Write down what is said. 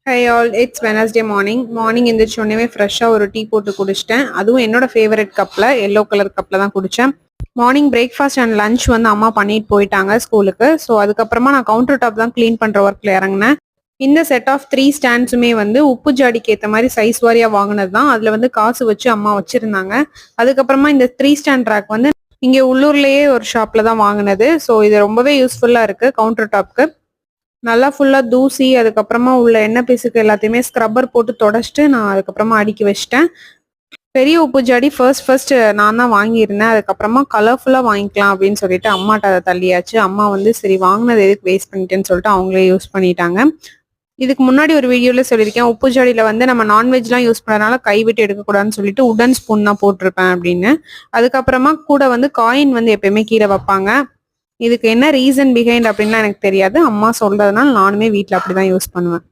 High all, it's Wednesday morning எந்திரிச்சோடனே ஃப்ரெஷ்ஷாக ஒரு டீ போட்டு குடிச்சிட்டேன். அதுவும் என்னோட ஃபேவரட் கப்பில், எல்லோ கலர் கப்பில் தான் குடித்தேன். மார்னிங் பிரேக்ஃபாஸ்ட் அண்ட் லஞ்ச் வந்து அம்மா பண்ணிட்டு போயிட்டாங்க ஸ்கூலுக்கு. ஸோ அதுக்கப்புறமா நான் கவுண்டர் டாப் தான் க்ளீன் பண்ணுற ஒர்க்கில் இறங்கினேன். இந்த செட் ஆஃப் 3 ஸ்டாண்ட்ஸுமே வந்து உப்பு ஜாடிக்கு ஏற்ற மாதிரி சைஸ் வாரியாக வாங்கினது தான். அதில் வந்து காசு வச்சு அம்மா வச்சுருந்தாங்க. அதுக்கப்புறமா இந்த 3 ஸ்டாண்ட் ரேக் வந்து இங்கே உள்ளூர்லேயே ஒரு ஷாப்பில் தான் வாங்கினது. ஸோ இது ரொம்பவே யூஸ்ஃபுல்லாக இருக்குது கவுண்டர் டாப்க்கு. நல்லா ஃபுல்லா தூசி, அதுக்கப்புறமா உள்ள எண்ணெய் பிசுக்கு எல்லாத்தையுமே ஸ்க்ரப்பர் போட்டு தொடச்சிட்டு நான் அதுக்கப்புறமா அடுக்கி வச்சிட்டேன். பெரிய உப்பு ஜாடி ஃபர்ஸ்ட் நான் தான் வாங்கியிருந்தேன். அதுக்கப்புறமா கலர்ஃபுல்லா வாங்கிக்கலாம் அப்படின்னு சொல்லிட்டு அம்மாட்ட அதை தள்ளியாச்சு. அம்மா வந்து சரி வாங்கினது எதுக்கு வேஸ்ட் பண்ணிட்டேன்னு சொல்லிட்டு அவங்களே யூஸ் பண்ணிட்டாங்க. இதுக்கு முன்னாடி ஒரு வீடியோல சொல்லியிருக்கேன், உப்பு ஜாடியில வந்து நம்ம நான்வெஜ்லாம் யூஸ் பண்ணறதுனால கை விட்டு எடுக்கக்கூடாதுன்னு சொல்லிட்டு உடன் ஸ்பூன் தான் போட்டிருப்பேன் அப்படின்னு. அதுக்கப்புறமா கூட வந்து காயின் வந்து எப்பயுமே கீழே வைப்பாங்க. இதுக்கு என்ன ரீசன் பிஹைண்ட் அப்படின்லாம் எனக்கு தெரியாது. அம்மா சொல்றதுனால நானுமே வீட்டில் அப்படிதான் யூஸ் பண்ணுவேன்.